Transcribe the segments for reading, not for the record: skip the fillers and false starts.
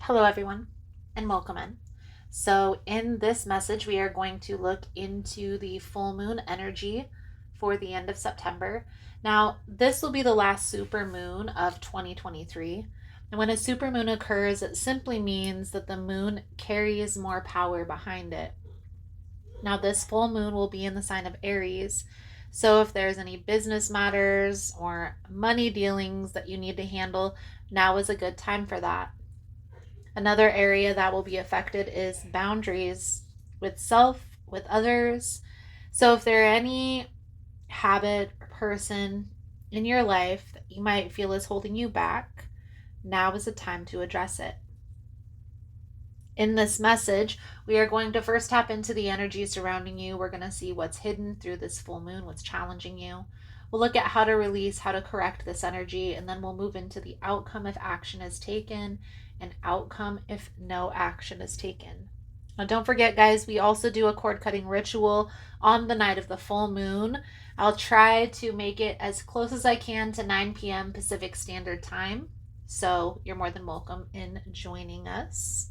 Hello, everyone, and welcome in. So, in this message, we are going to look into the full moon energy for the end of September. Now, this will be the last super moon of 2023. And when a super moon occurs, it simply means that the moon carries more power behind it. Now, this full moon will be in the sign of Aries. So, if there's any business matters or money dealings that you need to handle, now is a good time for that. Another area that will be affected is boundaries with self, with others. So if there are any habit or person in your life that you might feel is holding you back, now is the time to address it. In this message, we are going to first tap into the energy surrounding you. We're going to see what's hidden through this full moon, what's challenging you. We'll look at how to release, how to correct this energy, and then we'll move into the outcome if action is taken and outcome if no action is taken. Now, don't forget, guys, we also do a cord cutting ritual on the night of the full moon. I'll try to make it as close as I can to 9 p.m. Pacific Standard Time. So you're more than welcome in joining us.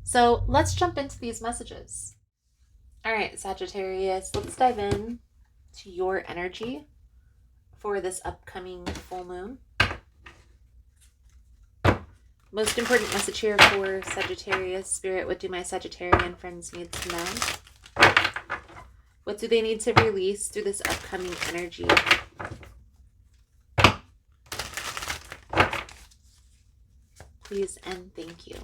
So let's jump into these messages. All right, Sagittarius, let's dive in to your energy for this upcoming full moon. Most important message here for Sagittarius. Spirit, what do my Sagittarian friends need to know? What do they need to release through this upcoming energy? Please and thank you.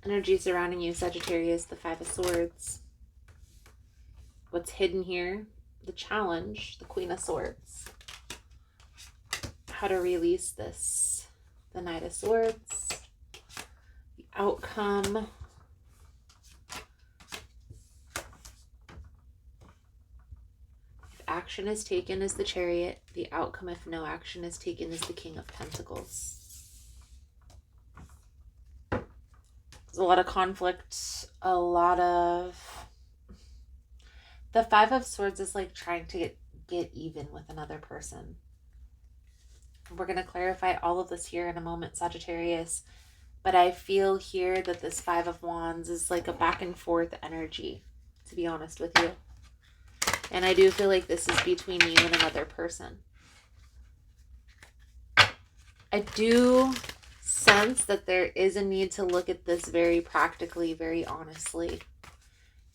Energy surrounding you, Sagittarius, the Five of Swords. What's hidden here? The challenge, the Queen of Swords. How to release this? The Knight of Swords. The outcome. If action is taken is the Chariot. The outcome, if no action is taken, is the King of Pentacles. There's a lot of conflict, a lot of... The Five of Swords is like trying to get even with another person. We're going to clarify all of this here in a moment, Sagittarius. But I feel here that this Five of Wands is like a back and forth energy, to be honest with you. And I do feel like this is between you and another person. I do sense that there is a need to look at this very practically, very honestly,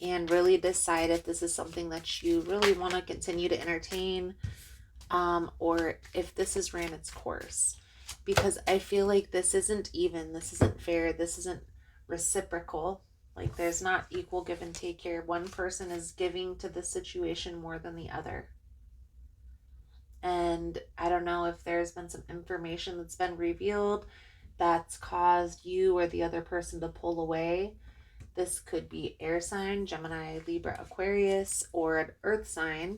and really decide if this is something that you really want to continue to entertain, or if this has ran its course. Because I feel like this isn't even, this isn't fair, this isn't reciprocal. Like there's not equal give and take here. One person is giving to the situation more than the other. And I don't know if there's been some information that's been revealed that's caused you or the other person to pull away. This could be air sign, Gemini, Libra, Aquarius, or an earth sign,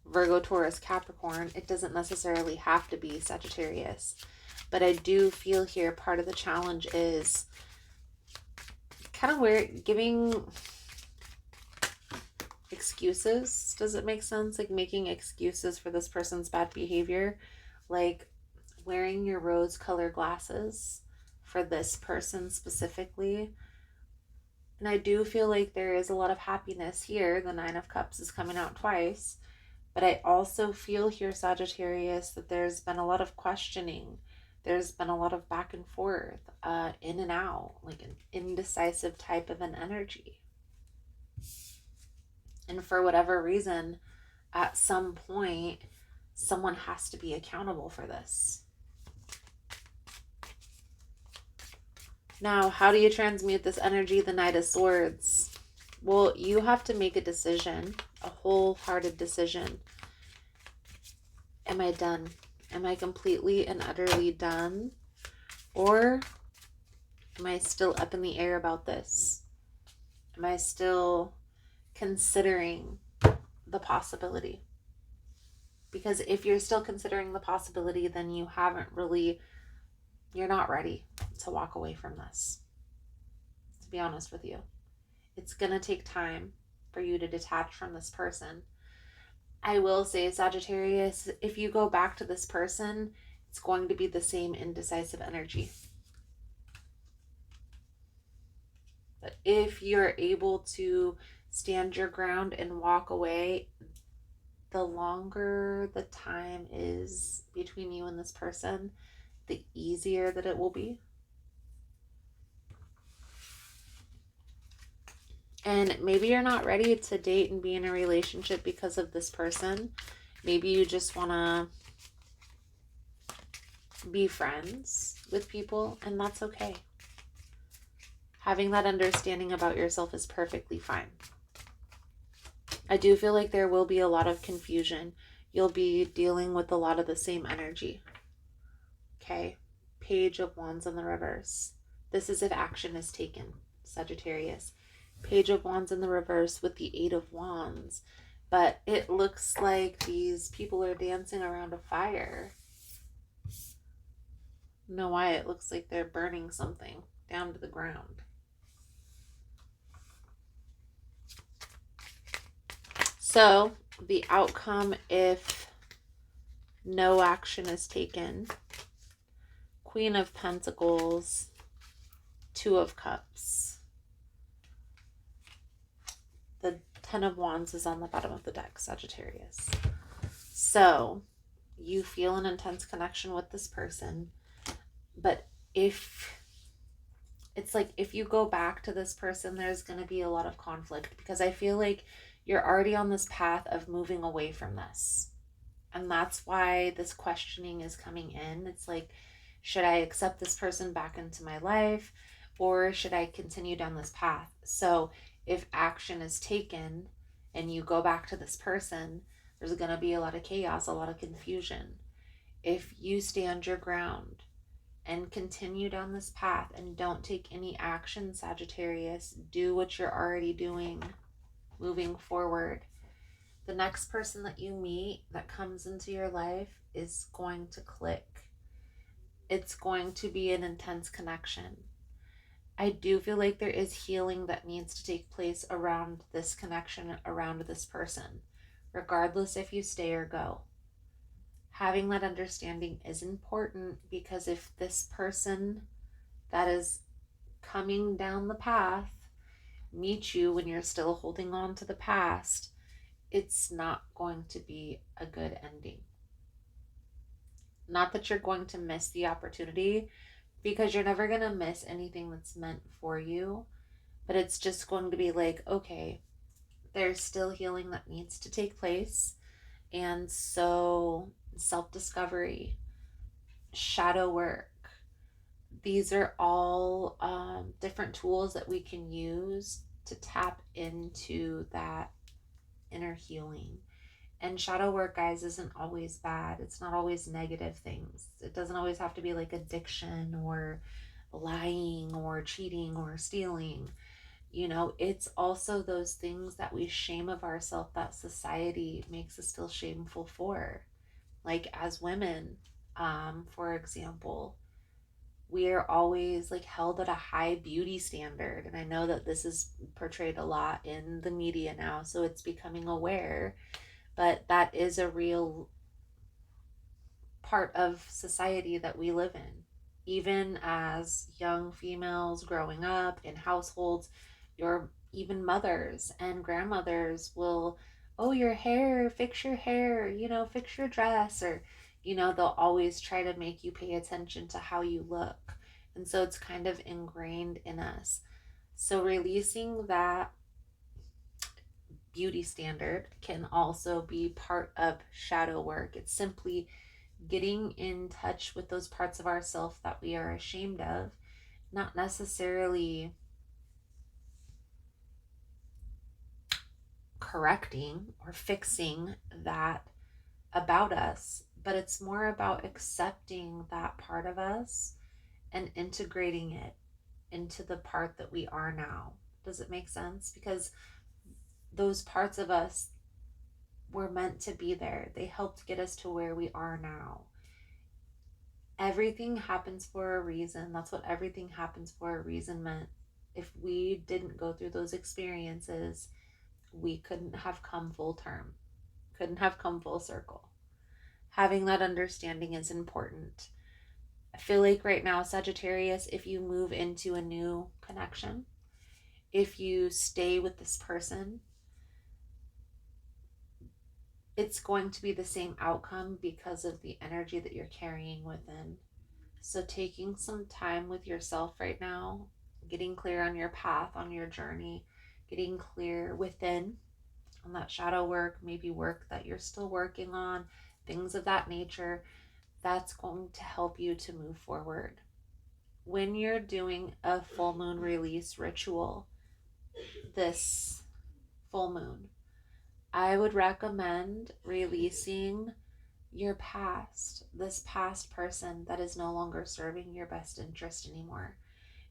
Virgo, Taurus, Capricorn. It doesn't necessarily have to be Sagittarius. But I do feel here part of the challenge is kind of where giving excuses. Does it make sense? Like making excuses for this person's bad behavior. Like wearing your rose-colored glasses for this person specifically. And I do feel like there is a lot of happiness here. The Nine of Cups is coming out twice. But I also feel here, Sagittarius, that there's been a lot of questioning. There's been a lot of back and forth, in and out, like an indecisive type of an energy. And for whatever reason, at some point, someone has to be accountable for this. Now, how do you transmute this energy, the Knight of Swords? Well, you have to make a decision, a wholehearted decision. Am I done? Am I completely and utterly done? Or am I still up in the air about this? Am I still considering the possibility? Because if you're still considering the possibility, then you haven't really You're not ready to walk away from this, to be honest with you. It's going to take time for you to detach from this person. I will say, Sagittarius, if you go back to this person, it's going to be the same indecisive energy. But if you're able to stand your ground and walk away, the longer the time is between you and this person, the easier that it will be. And maybe you're not ready to date and be in a relationship because of this person. Maybe you just want to be friends with people, and that's okay. Having that understanding about yourself is perfectly fine. I do feel like there will be a lot of confusion. You'll be dealing with a lot of the same energy. Okay? Page of Wands in the reverse. This is if action is taken, Sagittarius. Page of Wands in the reverse with the Eight of Wands. But it looks like these people are dancing around a fire. Know why? It looks like they're burning something down to the ground. So the outcome, if no action is taken, Queen of Pentacles, Two of Cups. The Ten of Wands is on the bottom of the deck, Sagittarius. So you feel an intense connection with this person, but if it's like if you go back to this person, there's going to be a lot of conflict, because I feel like you're already on this path of moving away from this. And that's why this questioning is coming in. It's like, should I accept this person back into my life, or should I continue down this path? So if action is taken and you go back to this person, there's going to be a lot of chaos, a lot of confusion. If you stand your ground and continue down this path and don't take any action, Sagittarius, do what you're already doing, moving forward, the next person that you meet that comes into your life is going to click. It's going to be an intense connection. I do feel like there is healing that needs to take place around this connection, around this person, regardless if you stay or go. Having that understanding is important, because if this person that is coming down the path meets you when you're still holding on to the past, it's not going to be a good ending. Not that you're going to miss the opportunity, because you're never going to miss anything that's meant for you, but it's just going to be like, okay, there's still healing that needs to take place. And so self-discovery, shadow work, these are all different tools that we can use to tap into that inner healing. And shadow work, guys, isn't always bad. It's not always negative things. It doesn't always have to be like addiction or lying or cheating or stealing. You know, it's also those things that we shame of ourselves that society makes us feel shameful for. Like as women, for example, we are always like held at a high beauty standard. And I know that this is portrayed a lot in the media now, so it's becoming aware, but that is a real part of society that we live in. Even as young females growing up in households, your even mothers and grandmothers will, oh, your hair, fix your hair, you know, fix your dress, or, you know, they'll always try to make you pay attention to how you look. And so it's kind of ingrained in us. So releasing that beauty standard can also be part of shadow work. It's simply getting in touch with those parts of ourselves that we are ashamed of, not necessarily correcting or fixing that about us, but it's more about accepting that part of us and integrating it into the part that we are now. Does it make sense? Because those parts of us were meant to be there. They helped get us to where we are now. Everything happens for a reason. That's what everything happens for a reason meant. If we didn't go through those experiences, we couldn't have come full term, couldn't have come full circle. Having that understanding is important. I feel like right now, Sagittarius, if you move into a new connection, if you stay with this person, it's going to be the same outcome because of the energy that you're carrying within. So, taking some time with yourself right now, getting clear on your path, on your journey, getting clear within on that shadow work, maybe work that you're still working on, things of that nature, that's going to help you to move forward. When you're doing a full moon release ritual, this full moon, I would recommend releasing your past, this past person that is no longer serving your best interest anymore,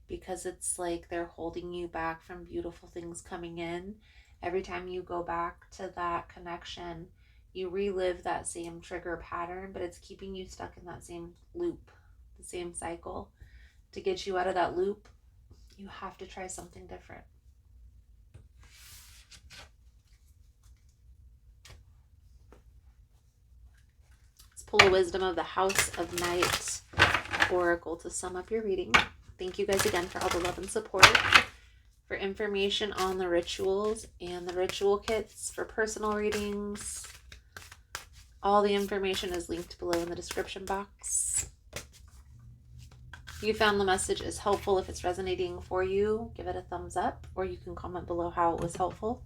because it's like they're holding you back from beautiful things coming in. Every time you go back to that connection, you relive that same trigger pattern, but it's keeping you stuck in that same loop, the same cycle. To get you out of that loop, you have to try something different. Let's pull a wisdom of the House of Night Oracle to sum up your reading. Thank you guys again for all the love and support. For information on the rituals and the ritual kits for personal readings, all the information is linked below in the description box. If you found the message is helpful, if it's resonating for you, give it a thumbs up, or you can comment below how it was helpful.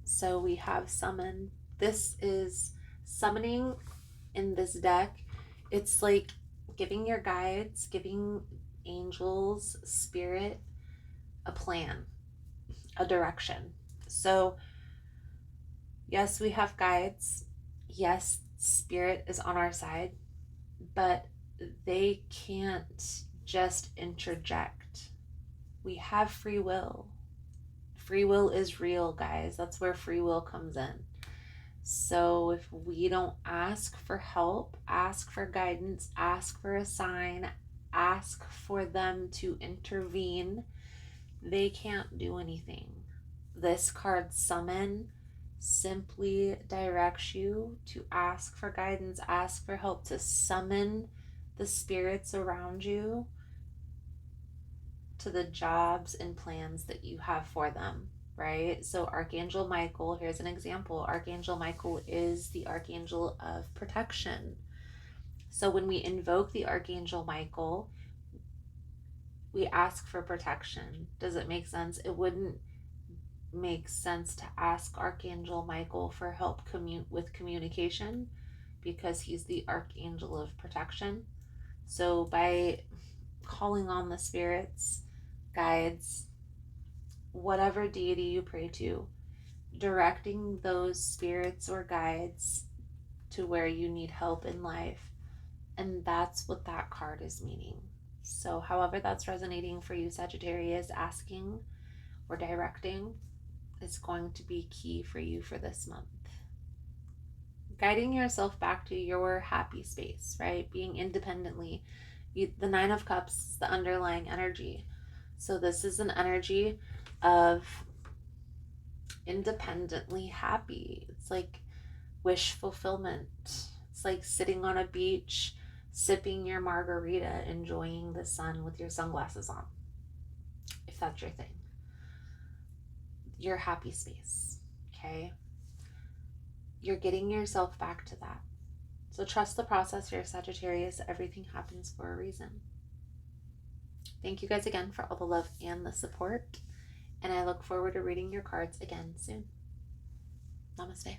So we have summoned. This is summoning in this deck. It's like giving your guides, giving angels, spirit, a plan, a direction. So yes, we have guides. Yes, spirit is on our side, but they can't just interject. We have free will. Free will is real, guys. That's where free will comes in. So if we don't ask for help, ask for guidance, ask for a sign, ask for them to intervene, they can't do anything. This card, Summon, simply directs you to ask for guidance, ask for help, to summon the spirits around you to the jobs and plans that you have for them, right? So Archangel Michael, here's an example. Archangel Michael is the archangel of protection. So when we invoke the Archangel Michael, we ask for protection. Does it make sense? It wouldn't make sense to ask Archangel Michael for help with communication because he's the archangel of protection. So by calling on the spirits, guides, whatever deity you pray to, directing those spirits or guides to where you need help in life. And that's what that card is meaning. So however that's resonating for you, Sagittarius, asking or directing is going to be key for you for this month. Guiding yourself back to your happy space, right? Being independently. The Nine of Cups is the underlying energy. So this is an energy of independently happy. It's like wish fulfillment. It's like sitting on a beach, sipping your margarita, enjoying the sun with your sunglasses on. If that's your thing. Your happy space, okay? You're getting yourself back to that. So trust the process here, Sagittarius. Everything happens for a reason. Thank you guys again for all the love and the support. And I look forward to reading your cards again soon. Namaste.